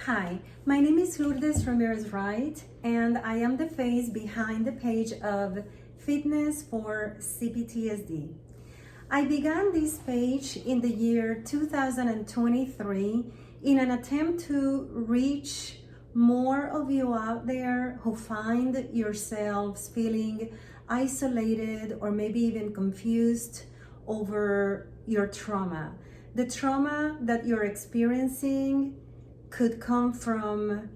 Hi, my name is Lourdes Ramirez Wright, and I am the face behind the page of Fitness for CPTSD. I began this page in the year 2023 in an attempt to reach more of you out there who find yourselves feeling isolated or maybe even confused over your trauma. The trauma that you're experiencing could come from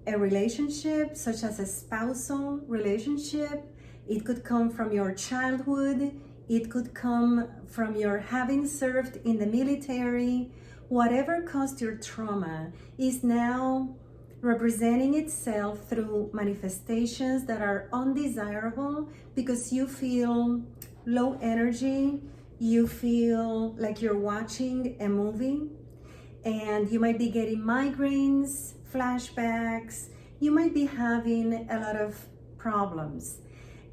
a relationship, such as a spousal relationship. It could come from your childhood. It could come from your having served in the military. Whatever caused your trauma is now representing itself through manifestations that are undesirable because you feel low energy, you feel like you're watching a movie, and you might be getting migraines, flashbacks, you might be having a lot of problems.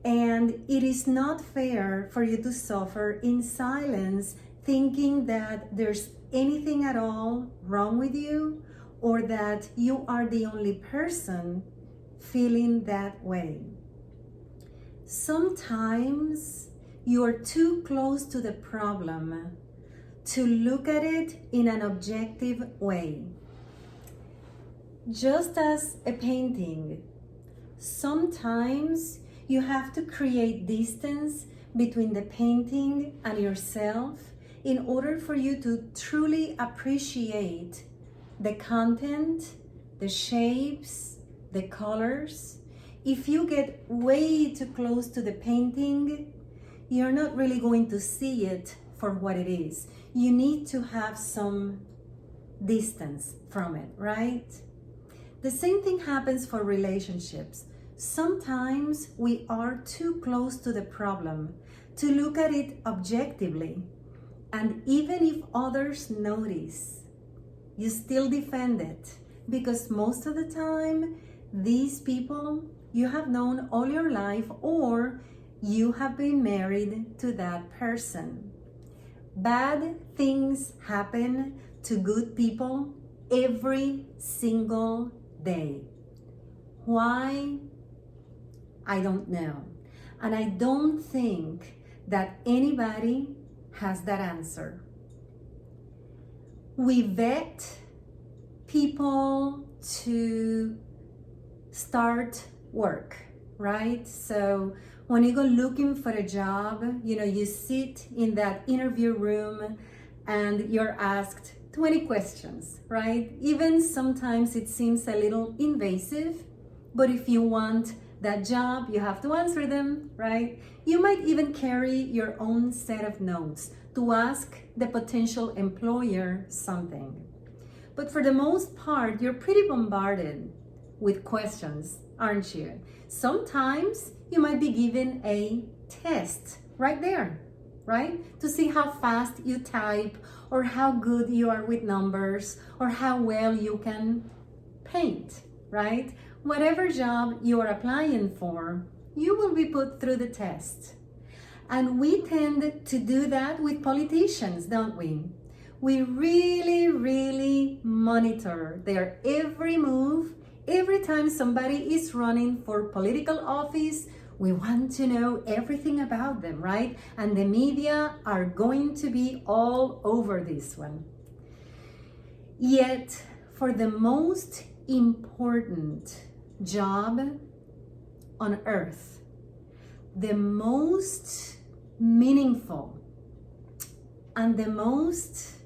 And it is not fair for you to suffer in silence, thinking that there's anything at all wrong with you, or that you are the only person feeling that way. Sometimes you are too close to the problem to look at it in an objective way. Just as a painting, sometimes you have to create distance between the painting and yourself in order for you to truly appreciate the content, the shapes, the colors. If you get way too close to the painting, you're not really going to see it for what it is. You need to have some distance from it, right? The same thing happens for relationships. Sometimes we are too close to the problem to look at it objectively. And even if others notice, you still defend it, because most of the time, these people you have known all your life, or you have been married to that person. Bad things happen to good people every single day. Why? I don't know. And I don't think that anybody has that answer. We vet people to start work, right? So when you go looking for a job, you sit in that interview room and you're asked 20 questions, right? Even sometimes it seems a little invasive, but if you want that job, you have to answer them, right? You might even carry your own set of notes to ask the potential employer something. But for the most part, you're pretty bombarded with questions, aren't you? Sometimes you might be given a test right there, right? To see how fast you type, or how good you are with numbers, or how well you can paint, right? Whatever job you are applying for, you will be put through the test. And we tend to do that with politicians, don't we? We really, really monitor their every move. Every time somebody is running for political office, we want to know everything about them, right? And the media are going to be all over this one. Yet, for the most important job on earth, the most meaningful and the most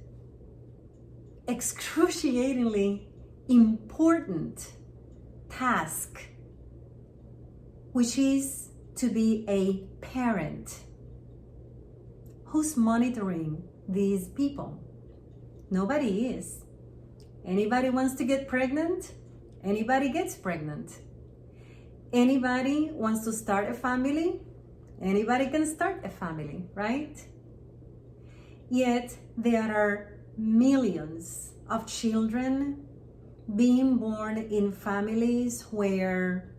excruciatingly important task, which is to be a parent. Who's monitoring these people? Nobody is. Anybody wants to get pregnant? Anybody gets pregnant. Anybody wants to start a family? Anybody can start a family, right? Yet there are millions of children being born in families where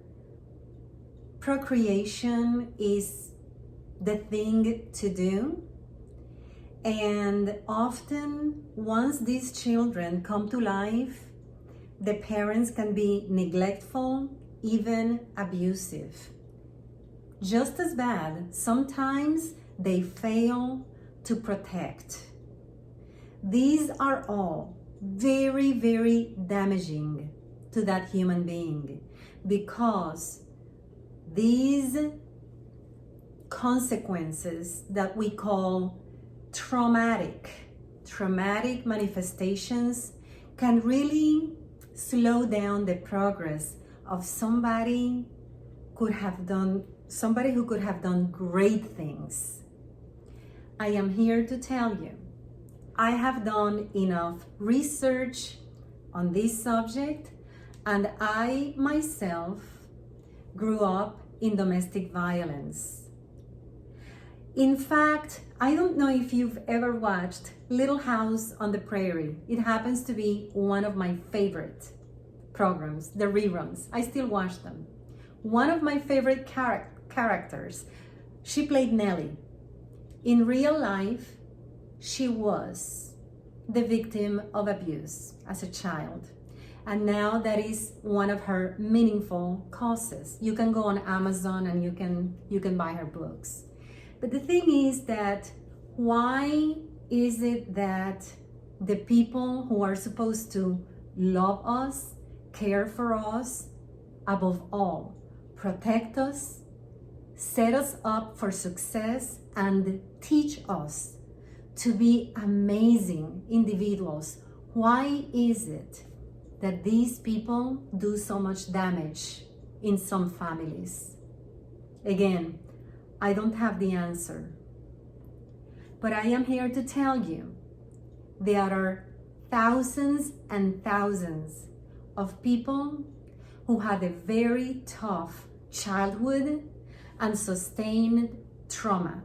procreation is the thing to do. And often, once these children come to life, the parents can be neglectful, even abusive. Just as bad, sometimes they fail to protect. These are all very, very damaging to that human being, because these consequences that we call traumatic manifestations can really slow down the progress of somebody who could have done great things. I am here to tell you, I have done enough research on this subject, and I myself grew up in domestic violence. In fact, I don't know if you've ever watched Little House on the Prairie. It happens to be one of my favorite programs, the reruns. I still watch them. One of my favorite characters, she played Nellie. In real life, she was the victim of abuse as a child. And now that is one of her meaningful causes. You can go on Amazon and you can buy her books. But the thing is that why is it that the people who are supposed to love us, care for us, above all, protect us, set us up for success, and teach us to be amazing individuals, why is it that these people do so much damage in some families? Again, I don't have the answer, but I am here to tell you there are thousands and thousands of people who had a very tough childhood and sustained trauma,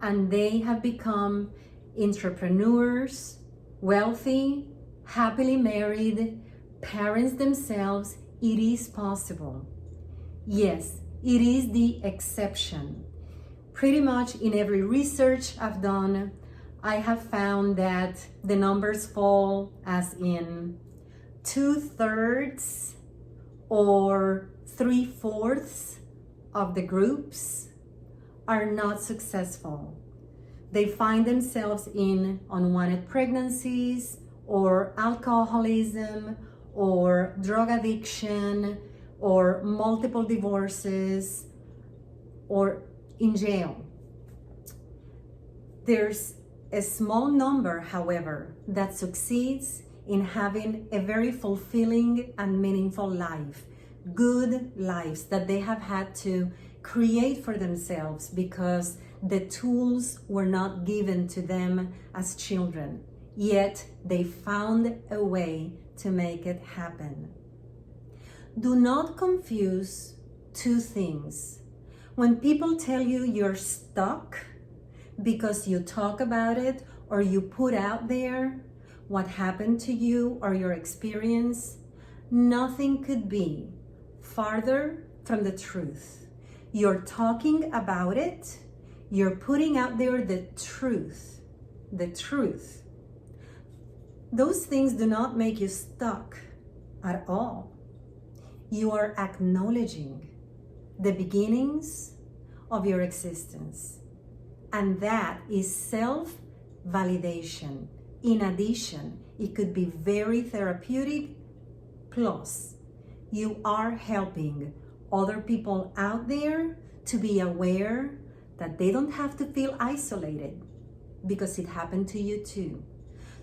and they have become entrepreneurs, wealthy, happily married, parents themselves. It is possible. Yes, it is the exception. Pretty much in every research I've done, I have found that the numbers fall as in 2/3 or 3/4 of the groups are not successful. They find themselves in unwanted pregnancies, or alcoholism, or drug addiction, or multiple divorces, or in jail. There's a small number, however, that succeeds in having a very fulfilling and meaningful life, good lives that they have had to create for themselves because the tools were not given to them as children, yet they found a way to make it happen. Do not confuse two things. When people tell you you're stuck because you talk about it or you put out there what happened to you or your experience, nothing could be farther from the truth. You're talking about it, you're putting out there the truth. The truth. Those things do not make you stuck at all. You are acknowledging the beginnings of your existence. And that is self-validation. In addition, it could be very therapeutic. Plus, you are helping other people out there to be aware that they don't have to feel isolated because it happened to you too.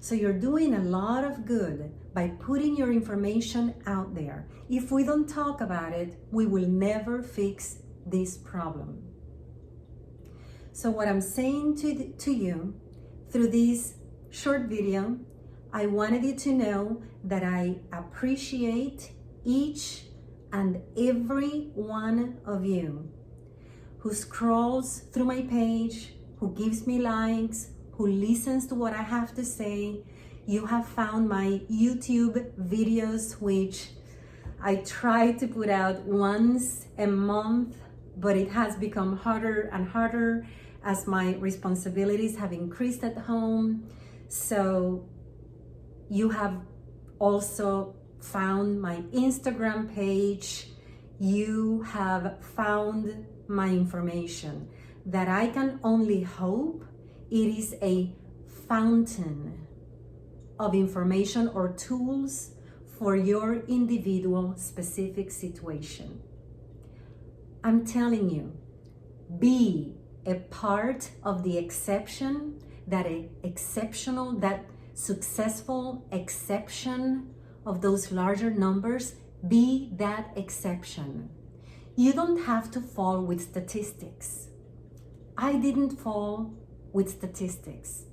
So you're doing a lot of good by putting your information out there. If we don't talk about it, we will never fix this problem. So what I'm saying to you through this short video, I wanted you to know that I appreciate each and every one of you who scrolls through my page, who gives me likes, who listens to what I have to say. You have found my YouTube videos, which I try to put out once a month, but it has become harder and harder as my responsibilities have increased at home. So you have also found my Instagram page, you have found my information, that I can only hope it is a fountain of information or tools for your individual specific situation. I'm telling you, be a part of the exception, that successful exception of those larger numbers. Be that exception. You don't have to fall with statistics. I didn't fall with statistics.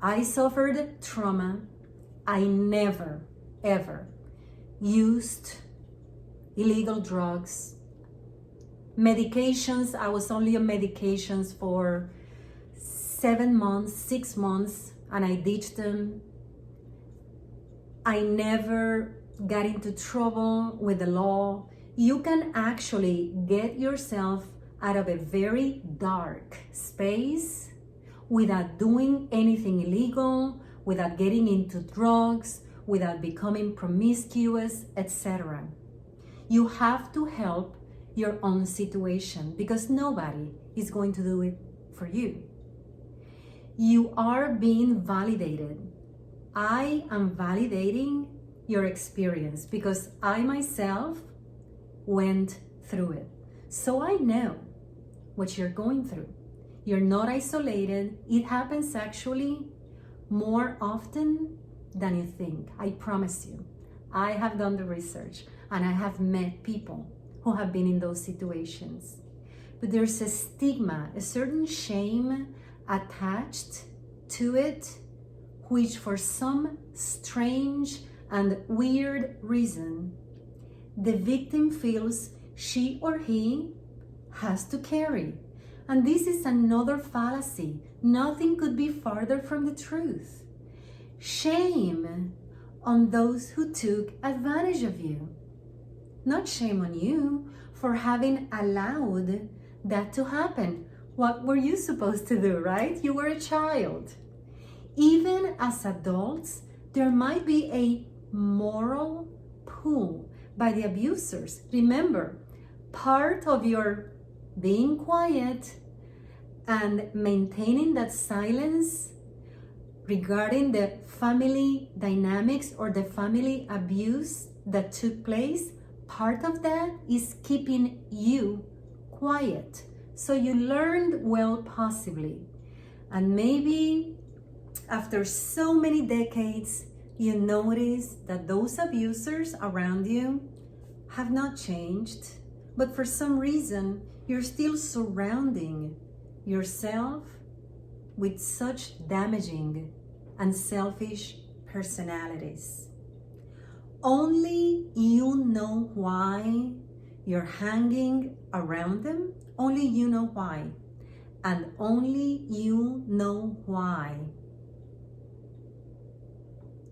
I suffered trauma. I never, ever used illegal drugs, medications. I was only on medications for 7 months, 6 months, and I ditched them. I never got into trouble with the law. You can actually get yourself out of a very dark space without doing anything illegal, without getting into drugs, without becoming promiscuous, etc. You have to help your own situation because nobody is going to do it for you. You are being validated. I am validating your experience because I myself went through it. So I know what you're going through. You're not isolated. It happens actually more often than you think. I promise you. I have done the research and I have met people who have been in those situations. But there's a stigma, a certain shame attached to it, which for some strange and weird reason, the victim feels she or he has to carry. And this is another fallacy. Nothing could be farther from the truth. Shame on those who took advantage of you. Not shame on you for having allowed that to happen. What were you supposed to do, right? You were a child. Even as adults, there might be a moral pull by the abusers. Remember, part of your being quiet and maintaining that silence regarding the family dynamics or the family abuse that took place, part of that is keeping you quiet. So you learned well, possibly. And maybe after so many decades, you notice that those abusers around you have not changed, but for some reason, you're still surrounding yourself with such damaging and selfish personalities. Only you know why you're hanging around them. Only you know why. And only you know why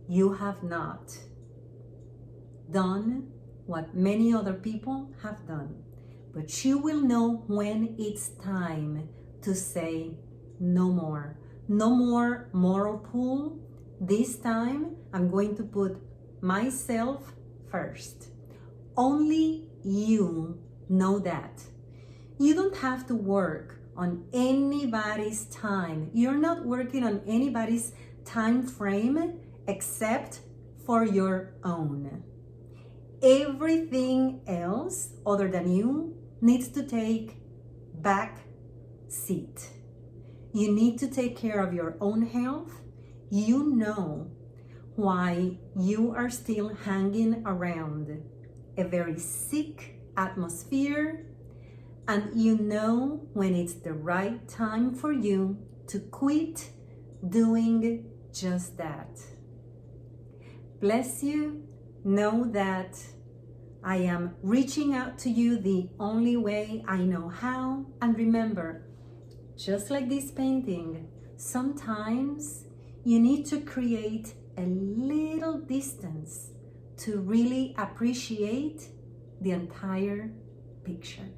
you have not done what many other people have done. But you will know when it's time to say no more. No more moral pull. This time, I'm going to put myself first. Only you know that. You don't have to work on anybody's time. You're not working on anybody's time frame except for your own. Everything else other than you needs to take back seat. You need to take care of your own health. You know why you are still hanging around a very sick atmosphere, and you know when it's the right time for you to quit doing just that. Bless you. Know that I am reaching out to you the only way I know how. And remember, just like this painting, sometimes you need to create a little distance to really appreciate the entire picture.